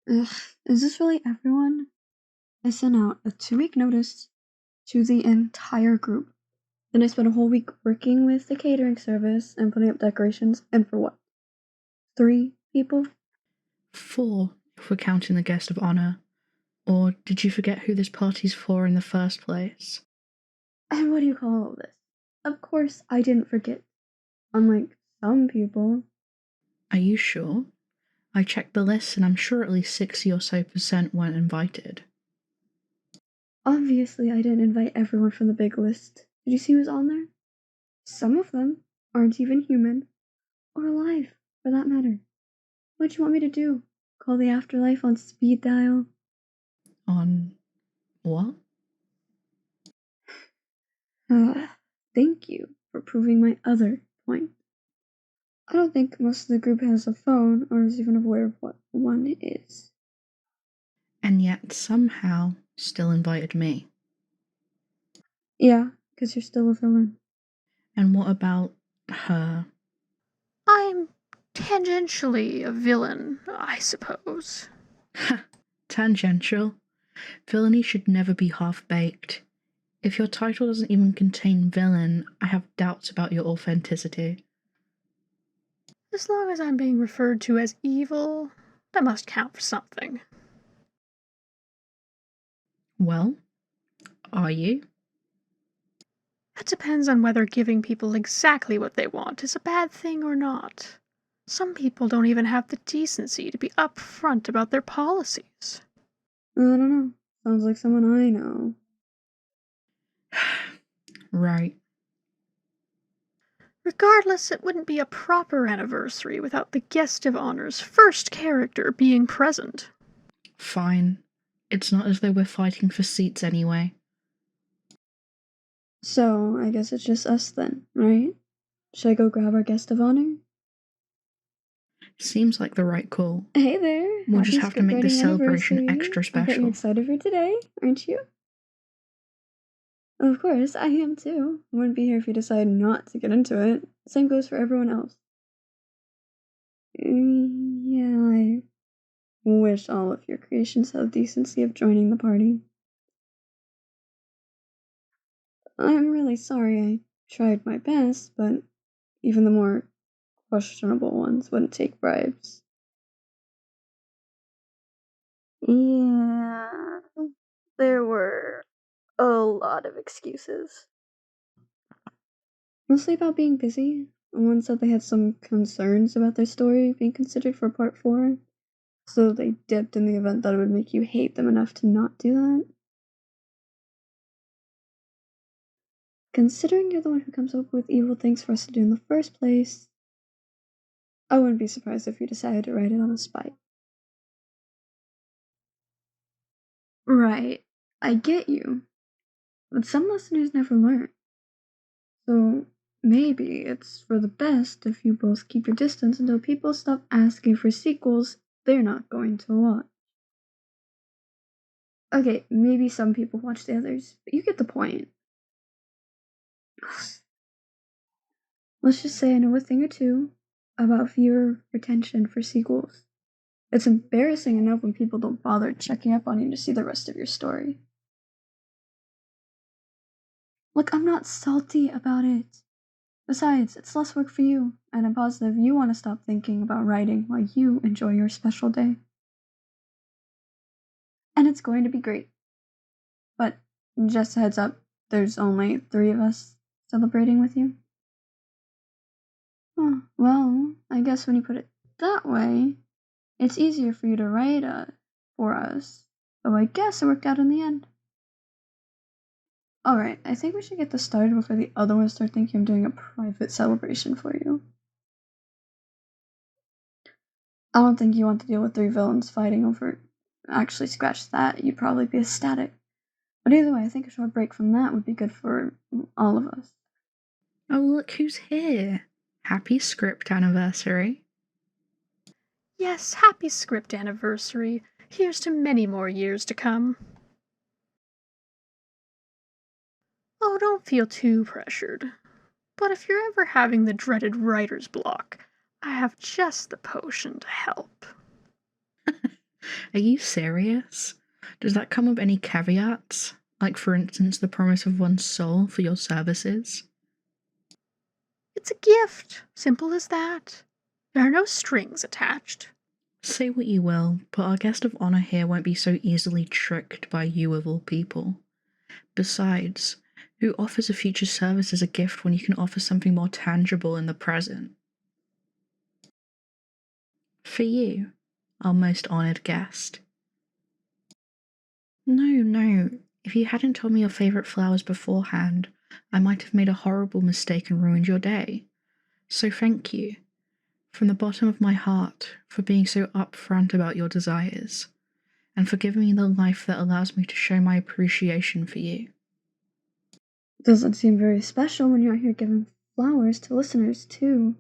Ugh, is this really everyone? I sent out a 2-week notice to the entire group. Then I spent a whole week working with the catering service and putting up decorations, and for what? 3 people? 4, if we're counting the guest of honor. Or did you forget who this party's for in the first place? And what do you call all this? Of course I didn't forget. Unlike some people. Are you sure? I checked the list and I'm sure at least 60 or so % weren't invited. Obviously I didn't invite everyone from the big list. Did you see who's on there? Some of them aren't even human. Or alive, for that matter. What'd you want me to do? Call the afterlife on speed dial? On what? Thank you for proving my other point. I don't think most of the group has a phone or is even aware of what one is. And yet somehow still invited me. Yeah, because you're still a villain. And what about her? I'm tangentially a villain, I suppose. Tangential. Villainy should never be half-baked. If your title doesn't even contain villain, I have doubts about your authenticity. As long as I'm being referred to as evil, that must count for something. Well, are you? That depends on whether giving people exactly what they want is a bad thing or not. Some people don't even have the decency to be upfront about their policies. I don't know. Sounds like someone I know. Right. Regardless, it wouldn't be a proper anniversary without the guest of honor's first character being present. Fine. It's not as though we're fighting for seats anyway. So, I guess it's just us then, right? Should I go grab our guest of honor? Seems like the right call. Hey there. We'll just have to make this celebration extra I bet you're special. excited for today, aren't you? Of course, I am too. I wouldn't be here if you decided not to get into it. Same goes for everyone else. Yeah, I wish all of your creations had the decency of joining the party. I'm really sorry I tried my best, but even the more questionable ones wouldn't take bribes. Yeah, there were a lot of excuses. Mostly about being busy. One said they had some concerns about their story being considered for part 4, so they dipped in the event that it would make you hate them enough to not do that. Considering you're the one who comes up with evil things for us to do in the first place, I wouldn't be surprised if you decided to write it on a spite. Right, I get you. But some listeners never learn. So maybe it's for the best if you both keep your distance until people stop asking for sequels they're not going to watch. Okay, maybe some people watch the others, but you get the point. Let's just say I know a thing or two about viewer retention for sequels. It's embarrassing enough when people don't bother checking up on you to see the rest of your story. Look, I'm not salty about it. Besides, it's less work for you, and I'm positive you want to stop thinking about writing while you enjoy your special day. And it's going to be great. But just a heads up, there's only 3 of us celebrating with you. Oh, well, I guess when you put it that way, it's easier for you to write for us. So I guess it worked out in the end. Alright, I think we should get this started before the other ones start thinking I'm doing a private celebration for you. I don't think you want to deal with 3 villains fighting over it. Actually, scratch that, you'd probably be ecstatic. But either way, I think a short break from that would be good for all of us. Oh, look who's here. Happy script anniversary. Yes, happy script anniversary. Here's to many more years to come. Oh, don't feel too pressured. But if you're ever having the dreaded writer's block, I have just the potion to help. Are you serious? Does that come with any caveats? Like, for instance, the promise of one's soul for your services? It's a gift. Simple as that. There are no strings attached. Say what you will, but our guest of honor here won't be so easily tricked by you of all people. Besides, who offers a future service as a gift when you can offer something more tangible in the present? For you, our most honored guest. No. If you hadn't told me your favorite flowers beforehand, I might have made a horrible mistake and ruined your day. So thank you, from the bottom of my heart, for being so upfront about your desires, and for giving me the life that allows me to show my appreciation for you. Doesn't seem very special when you're out here giving flowers to listeners, too.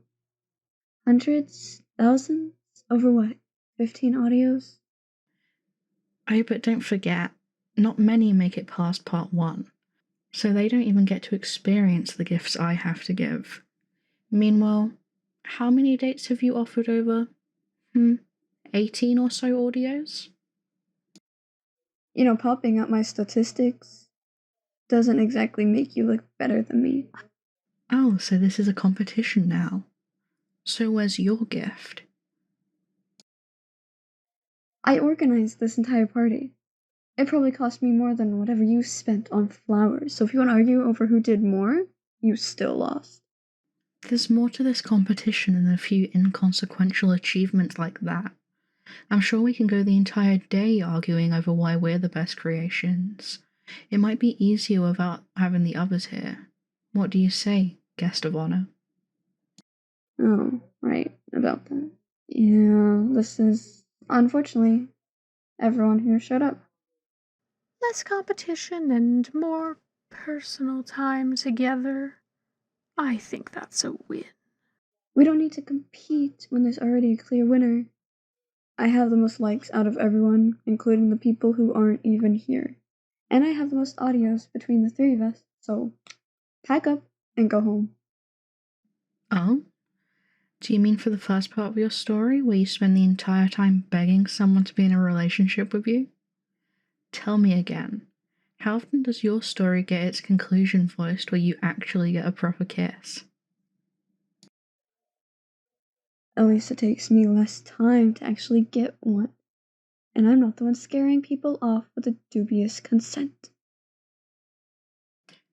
Hundreds? Thousands? Over what? 15 audios? Oh, but don't forget, not many make it past part 1, so they don't even get to experience the gifts I have to give. Meanwhile, how many dates have you offered over? 18 or so audios? You know, popping up my statistics doesn't exactly make you look better than me. Oh, so this is a competition now. So where's your gift? I organized this entire party. It probably cost me more than whatever you spent on flowers, so if you want to argue over who did more, you still lost. There's more to this competition than a few inconsequential achievements like that. I'm sure we can go the entire day arguing over why we're the best creations. It might be easier without having the others here. What do you say, guest of honor? Oh, right, about that. Yeah, this is, unfortunately, everyone here showed up. Less competition and more personal time together. I think that's a win. We don't need to compete when there's already a clear winner. I have the most likes out of everyone, including the people who aren't even here. And I have the most audios between the 3 of us, so pack up and go home. Oh? Do you mean for the first part of your story, where you spend the entire time begging someone to be in a relationship with you? Tell me again, how often does your story get its conclusion voiced where you actually get a proper kiss? At least it takes me less time to actually get one. And I'm not the one scaring people off with a dubious consent.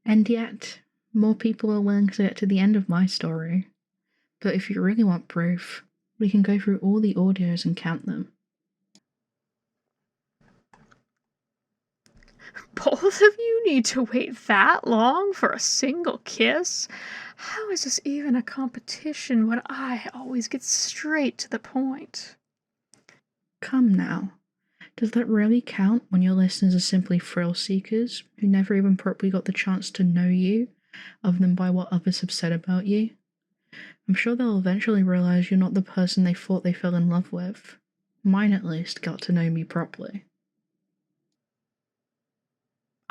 And yet, more people are willing to get to the end of my story. But if you really want proof, we can go through all the audios and count them. Both of you need to wait that long for a single kiss? How is this even a competition when I always get straight to the point? Come now. Does that really count when your listeners are simply thrill seekers who never even properly got the chance to know you, other than by what others have said about you? I'm sure they'll eventually realize you're not the person they thought they fell in love with. Mine, at least, got to know me properly.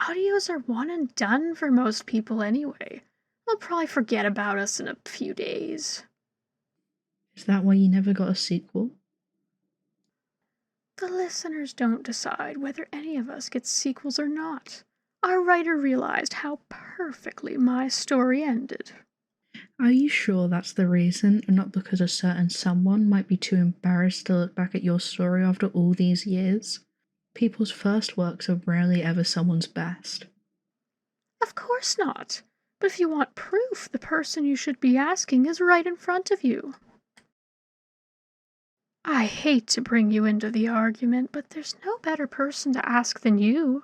Audios are one and done for most people anyway. They'll probably forget about us in a few days. Is that why you never got a sequel? The listeners don't decide whether any of us gets sequels or not. Our writer realized how perfectly my story ended. Are you sure that's the reason, and not because a certain someone might be too embarrassed to look back at your story after all these years? People's first works are rarely ever someone's best. Of course not. But if you want proof, the person you should be asking is right in front of you. I hate to bring you into the argument, but there's no better person to ask than you.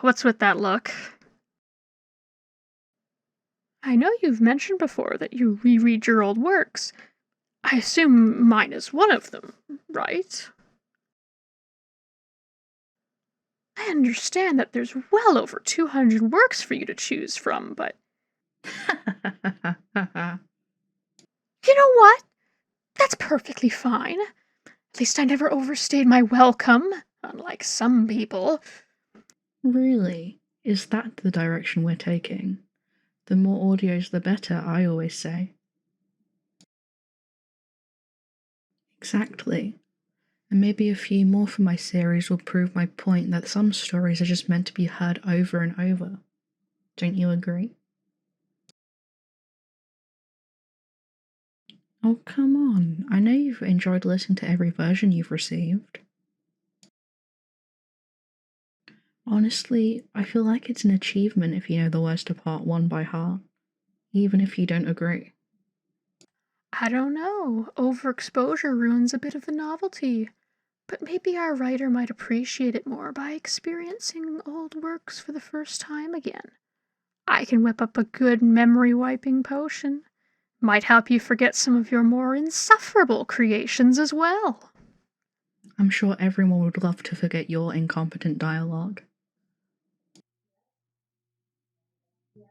What's with that look? I know you've mentioned before that you reread your old works. I assume mine is one of them, right? I understand that there's well over 200 works for you to choose from, but you know what? That's perfectly fine. At least I never overstayed my welcome, unlike some people. Really? Is that the direction we're taking? The more audios the better, I always say. Exactly. And maybe a few more for my series will prove my point that some stories are just meant to be heard over and over. Don't you agree? Oh, come on. I know you've enjoyed listening to every version you've received. Honestly, I feel like it's an achievement if you know the words to part 1 by heart, even if you don't agree. I don't know. Overexposure ruins a bit of the novelty. But maybe our writer might appreciate it more by experiencing old works for the first time again. I can whip up a good memory wiping potion. Might help you forget some of your more insufferable creations as well. I'm sure everyone would love to forget your incompetent dialogue.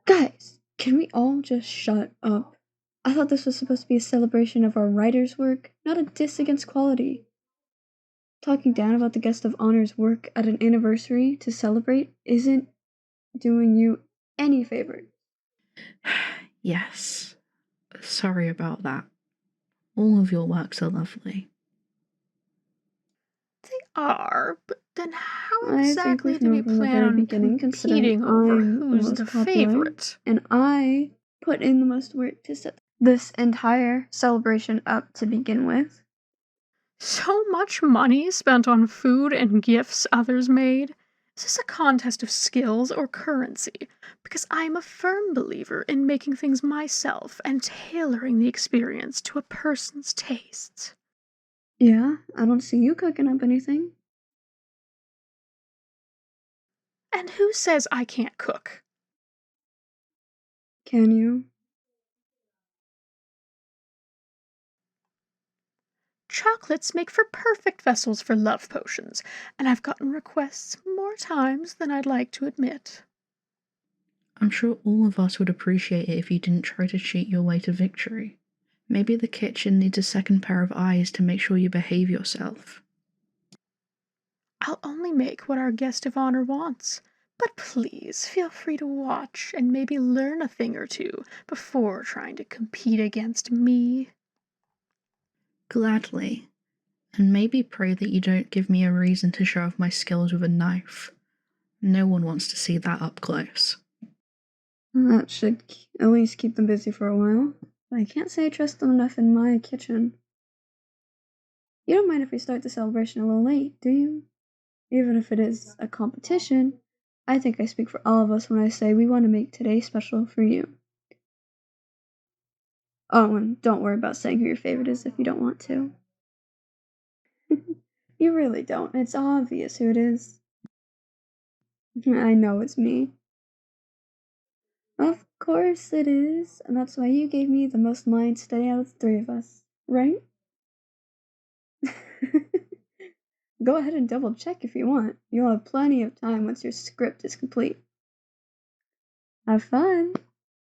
Guys, can we all just shut up? I thought this was supposed to be a celebration of our writer's work, not a diss against quality. Talking down about the guest of honor's work at an anniversary to celebrate isn't doing you any favors. Yes. Sorry about that. All of your works are lovely. They are, but then how I think exactly we've do we known from the plan very on beginning, considering competing over I'm the who's most the popular, favorite? and I put in the most work to set this entire celebration up to begin with. So much money spent on food and gifts others made? Is this a contest of skills or currency? Because I'm a firm believer in making things myself and tailoring the experience to a person's tastes. Yeah, I don't see you cooking up anything. And who says I can't cook? Can you? Chocolates make for perfect vessels for love potions, and I've gotten requests more times than I'd like to admit. I'm sure all of us would appreciate it if you didn't try to cheat your way to victory. Maybe the kitchen needs a second pair of eyes to make sure you behave yourself. I'll only make what our guest of honor wants, but please feel free to watch and maybe learn a thing or two before trying to compete against me. Gladly. And maybe pray that you don't give me a reason to show off my skills with a knife. No one wants to see that up close. That should at least keep them busy for a while. But I can't say I trust them enough in my kitchen. You don't mind if we start the celebration a little late, do you? Even if it is a competition, I think I speak for all of us when I say we want to make today special for you. Oh, and don't worry about saying who your favorite is if you don't want to. You really don't. It's obvious who it is. I know it's me. Of course it is, and that's why you gave me the most lines today out of the three of us, right? Go ahead and double check if you want. You'll have plenty of time once your script is complete. Have fun!